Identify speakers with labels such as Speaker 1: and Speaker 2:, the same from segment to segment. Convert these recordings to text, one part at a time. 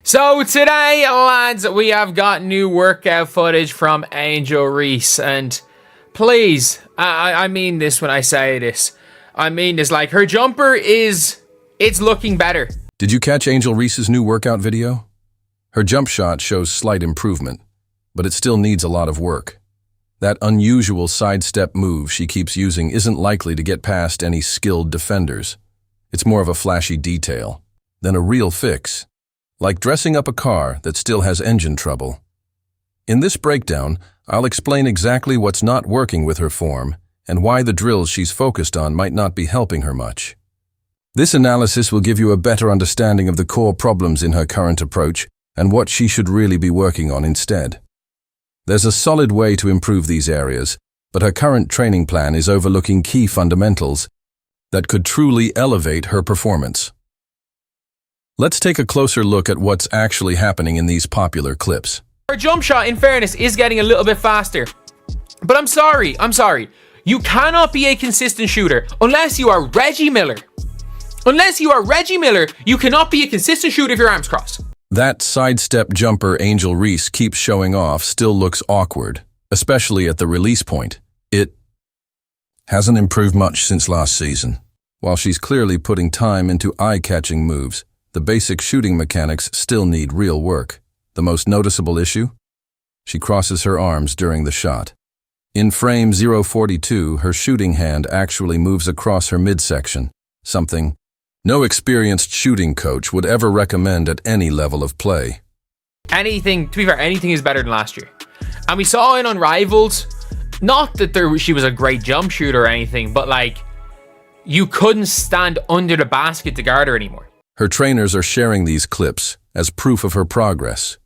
Speaker 1: So today, lads, we have got new workout footage from Angel Reese, and please, I mean this when I say this. I mean this, like, her jumper it's looking better.
Speaker 2: Did you catch Angel Reese's new workout video? Her jump shot shows slight improvement, but it still needs a lot of work. That unusual sidestep move she keeps using isn't likely to get past any skilled defenders. It's more of a flashy detail than a real fix, like dressing up a car that still has engine trouble. In this breakdown, I'll explain exactly what's not working with her form and why the drills she's focused on might not be helping her much. This analysis will give you a better understanding of the core problems in her current approach and what she should really be working on instead. There's a solid way to improve these areas, but her current training plan is overlooking key fundamentals that could truly elevate her performance. Let's take a closer look at what's actually happening in these popular clips.
Speaker 1: Her jump shot, in fairness, is getting a little bit faster. But I'm sorry. You cannot be a consistent shooter unless you are Reggie Miller. Unless you are Reggie Miller, you cannot be a consistent shooter if your arms crossed.
Speaker 2: That sidestep jumper Angel Reese keeps showing off still looks awkward, especially at the release point. It hasn't improved much since last season. While she's clearly putting time into eye-catching moves, the basic shooting mechanics still need real work. The most noticeable issue? She crosses her arms during the shot. In frame 042, her shooting hand actually moves across her midsection, something no experienced shooting coach would ever recommend at any level of play.
Speaker 1: To be fair, anything is better than last year. And we saw in Unrivaled, not that she was a great jump shooter or anything, but like, you couldn't stand under the basket to guard her anymore.
Speaker 2: Her trainers are sharing these clips as proof of her progress,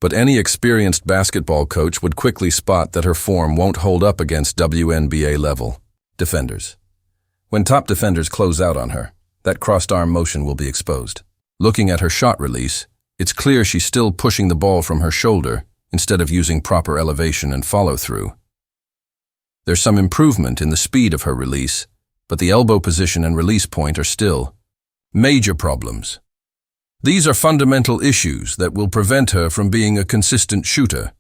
Speaker 2: but any experienced basketball coach would quickly spot that her form won't hold up against WNBA level defenders. When top defenders close out on her, that crossed arm motion will be exposed. Looking at her shot release, it's clear she's still pushing the ball from her shoulder instead of using proper elevation and follow-through. There's some improvement in the speed of her release, but the elbow position and release point are still major problems. These are fundamental issues that will prevent her from being a consistent shooter.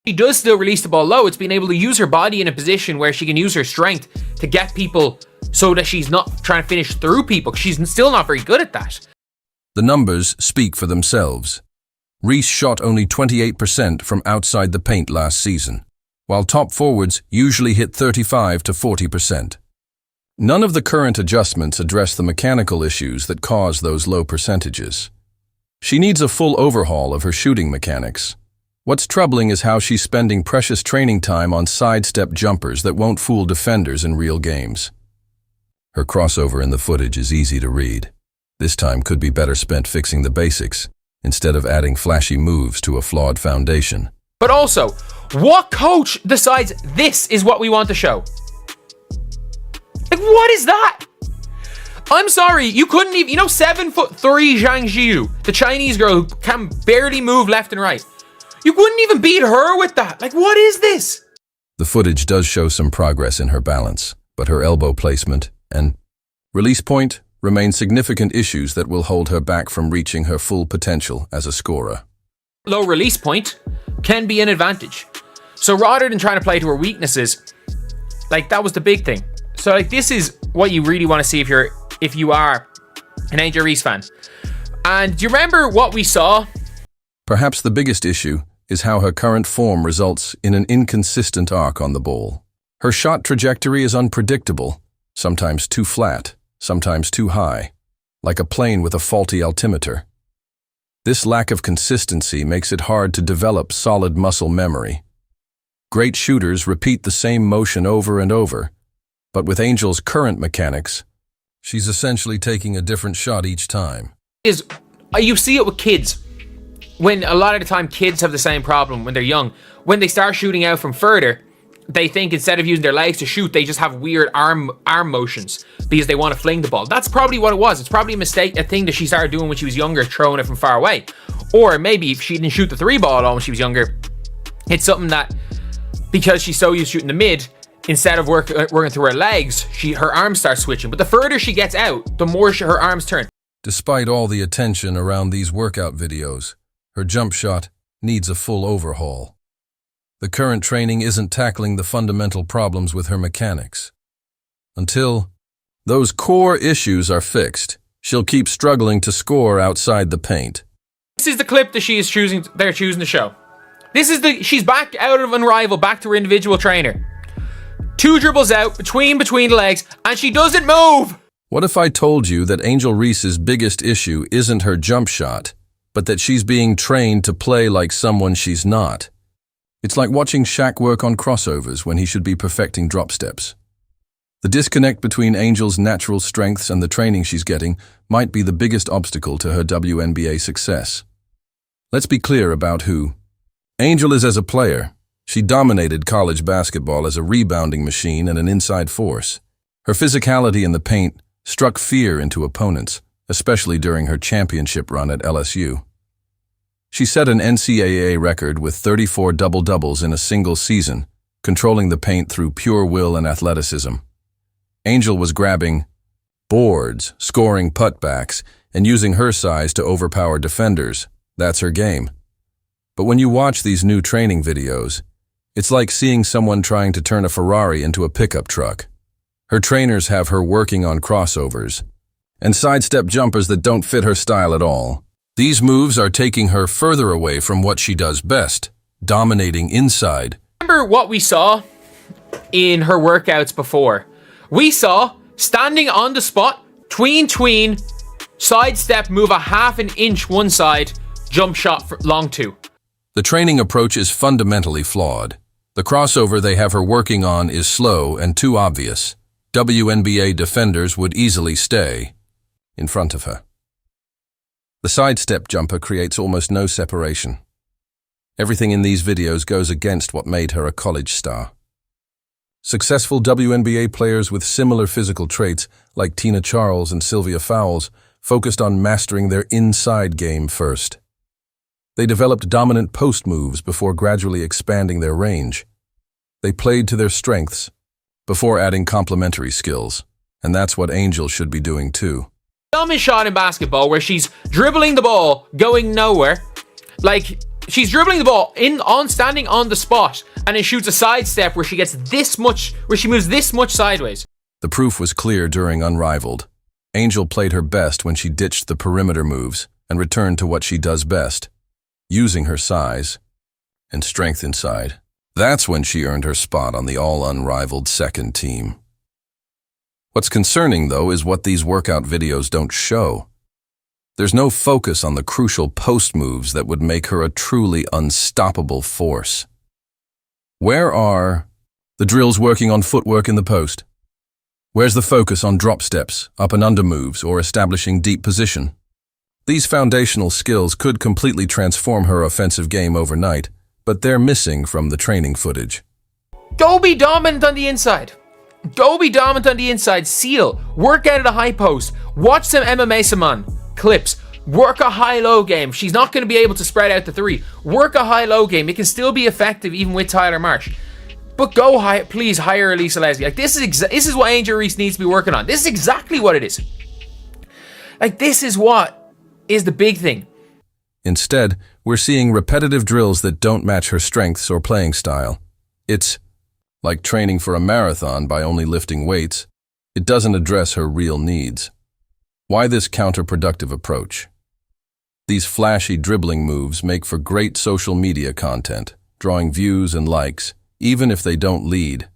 Speaker 1: She does still release the ball low. It's being able to use her body in a position where she can use her strength to get people so that she's not trying to finish through people, because she's still not very good at that.
Speaker 2: The numbers speak for themselves. Reese shot only 28% from outside the paint last season, while top forwards usually hit 35 to 40%. None of the current adjustments address the mechanical issues that cause those low percentages. She needs a full overhaul of her shooting mechanics. What's troubling is how she's spending precious training time on sidestep jumpers that won't fool defenders in real games. Her crossover in the footage is easy to read. This time could be better spent fixing the basics, instead of adding flashy moves to a flawed foundation.
Speaker 1: But also, what coach decides this is what we want to show? Like, what is that? I'm sorry, you couldn't even, 7'3" Zhang Jiu, the Chinese girl who can barely move left and right. You couldn't even beat her with that. Like, what is this?
Speaker 2: The footage does show some progress in her balance, but her elbow placement and release point remain significant issues that will hold her back from reaching her full potential as a scorer.
Speaker 1: Low release point can be an advantage. So rather than trying to play to her weaknesses, like, that was the big thing. So like, this is what you really want to see if you are an Angel Reese fan. And do you remember what we saw?
Speaker 2: Perhaps the biggest issue is how her current form results in an inconsistent arc on the ball. Her shot trajectory is unpredictable, sometimes too flat, sometimes too high, like a plane with a faulty altimeter. This lack of consistency makes it hard to develop solid muscle memory. Great shooters repeat the same motion over and over, but with Angel's current mechanics, she's essentially taking a different shot each time.
Speaker 1: You see it with kids. When a lot of the time kids have the same problem when they're young. When they start shooting out from further, they think instead of using their legs to shoot, they just have weird arm motions because they want to fling the ball. That's probably what it was. It's probably a thing that she started doing when she was younger, throwing it from far away. Or maybe if she didn't shoot the three ball at all when she was younger, it's something that, because she's so used to shooting the mid, instead of working through her legs, her arms start switching. But the further she gets out, the more her arms turn.
Speaker 2: Despite all the attention around these workout videos, Her jump shot needs a full overhaul. The current training isn't tackling the fundamental problems with her mechanics. Until those core issues are fixed, she'll keep struggling to score outside the paint.
Speaker 1: This is the clip that they're choosing to show. She's back out of Unrivaled, back to her individual trainer. 2 dribbles out, between the legs, and she doesn't move!
Speaker 2: What if I told you that Angel Reese's biggest issue isn't her jump shot, but that she's being trained to play like someone she's not? It's like watching Shaq work on crossovers when he should be perfecting drop steps. The disconnect between Angel's natural strengths and the training she's getting might be the biggest obstacle to her WNBA success. Let's be clear about who Angel is as a player. She dominated college basketball as a rebounding machine and an inside force. Her physicality in the paint struck fear into opponents, especially during her championship run at LSU. She set an NCAA record with 34 double-doubles in a single season, controlling the paint through pure will and athleticism. Angel was grabbing boards, scoring putbacks, and using her size to overpower defenders. That's her game. But when you watch these new training videos, it's like seeing someone trying to turn a Ferrari into a pickup truck. Her trainers have her working on crossovers and sidestep jumpers that don't fit her style at all. These moves are taking her further away from what she does best, dominating inside.
Speaker 1: Remember what we saw in her workouts before? We saw standing on the spot, tween, sidestep, move a half an inch one side, jump shot for long 2.
Speaker 2: The training approach is fundamentally flawed. The crossover they have her working on is slow and too obvious. WNBA defenders would easily stay in front of her. The sidestep jumper creates almost no separation. Everything in these videos goes against what made her a college star. Successful WNBA players with similar physical traits, like Tina Charles and Sylvia Fowles, focused on mastering their inside game first. They developed dominant post moves before gradually expanding their range. They played to their strengths before adding complementary skills, and that's what Angel should be doing too.
Speaker 1: Dumbest shot in basketball where she's dribbling the ball, going nowhere. Like, she's dribbling the ball standing on the spot, and then shoots a sidestep where she moves this much sideways.
Speaker 2: The proof was clear during Unrivaled. Angel played her best when she ditched the perimeter moves and returned to what she does best, using her size and strength inside. That's when she earned her spot on the all-unrivaled second team. What's concerning, though, is what these workout videos don't show. There's no focus on the crucial post moves that would make her a truly unstoppable force. Where are the drills working on footwork in the post? Where's the focus on drop steps, up and under moves, or establishing deep position? These foundational skills could completely transform her offensive game overnight, but they're missing from the training footage.
Speaker 1: Go be dominant on the inside. Seal. Work out at a high post. Watch some MMA Saman clips. Work a high-low game. She's not going to be able to spread out the 3. Work a high-low game. It can still be effective even with Tyler Marsh. But go high, please hire Lisa Leslie. Like, this is what Angel Reese needs to be working on. This is exactly what it is. Like, this is what is the big thing.
Speaker 2: Instead, we're seeing repetitive drills that don't match her strengths or playing style. It's like training for a marathon by only lifting weights. It doesn't address her real needs. Why this counterproductive approach? These flashy dribbling moves make for great social media content, drawing views and likes, even if they don't lead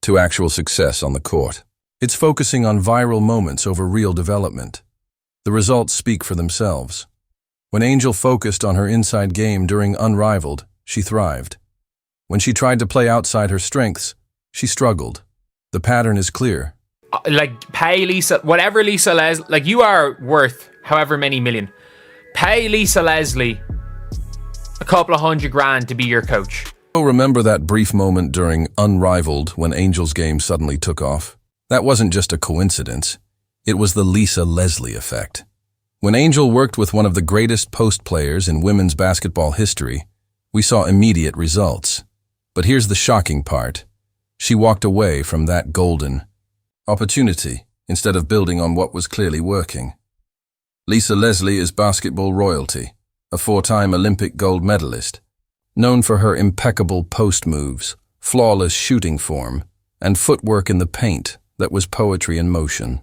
Speaker 2: to actual success on the court. It's focusing on viral moments over real development. The results speak for themselves. When Angel focused on her inside game during Unrivaled, she thrived. When she tried to play outside her strengths, she struggled. The pattern is clear.
Speaker 1: Pay Lisa, whatever Lisa Leslie, like, you are worth however many million. Pay Lisa Leslie a couple of $100,000 to be your coach.
Speaker 2: Remember that brief moment during Unrivaled when Angel's game suddenly took off? That wasn't just a coincidence. It was the Lisa Leslie effect. When Angel worked with one of the greatest post players in women's basketball history, we saw immediate results. But here's the shocking part. She walked away from that golden opportunity instead of building on what was clearly working. Lisa Leslie is basketball royalty. a 4-time Olympic gold medalist, known for her impeccable post moves, flawless shooting form, and footwork in the paint that was poetry in motion.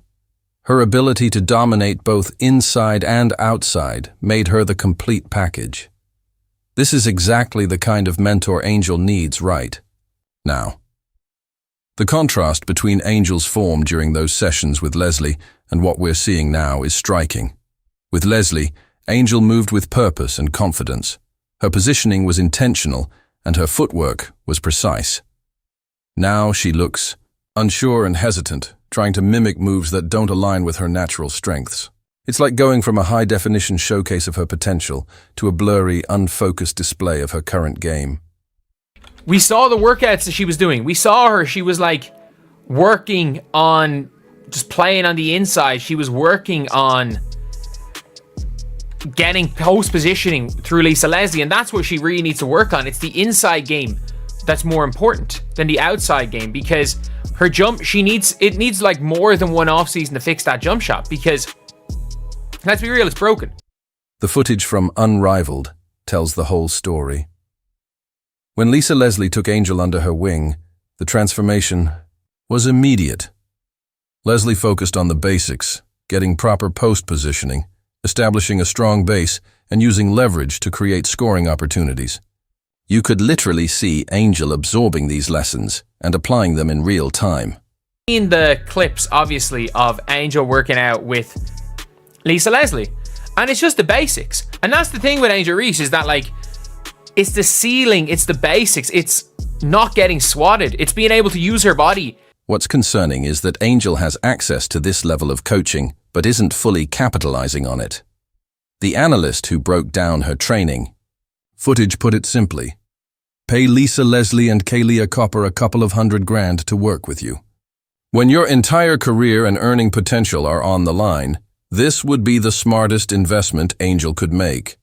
Speaker 2: Her ability to dominate both inside and outside made her the complete package. This is exactly the kind of mentor Angel needs right now. The contrast between Angel's form during those sessions with Leslie and what we're seeing now is striking. With Leslie, Angel moved with purpose and confidence. Her positioning was intentional and her footwork was precise. Now she looks unsure and hesitant, trying to mimic moves that don't align with her natural strengths. It's like going from a high-definition showcase of her potential to a blurry, unfocused display of her current game.
Speaker 1: We saw the workouts that she was doing. We saw her, she was like working on just playing on the inside. She was working on getting post positioning through Lisa Leslie, and that's what she really needs to work on. It's the inside game that's more important than the outside game, because her jump, it needs like more than one off season to fix that jump shot, because let's be real, it's broken.
Speaker 2: The footage from Unrivaled tells the whole story. When Lisa Leslie took Angel under her wing, the transformation was immediate. Leslie focused on the basics, getting proper post positioning, establishing a strong base, and using leverage to create scoring opportunities. You could literally see Angel absorbing these lessons and applying them in real time.
Speaker 1: In the clips, obviously, of Angel working out with Lisa Leslie, and it's just the basics. And that's the thing with Angel Reese, is that like, it's the ceiling, it's the basics, it's not getting swatted, it's being able to use her body.
Speaker 2: What's concerning is that Angel has access to this level of coaching, but isn't fully capitalizing on it. The analyst who broke down her training footage put it simply: pay Lisa Leslie and Kaylia Copper a couple of $100,000 to work with you. When your entire career and earning potential are on the line, this would be the smartest investment Angel could make.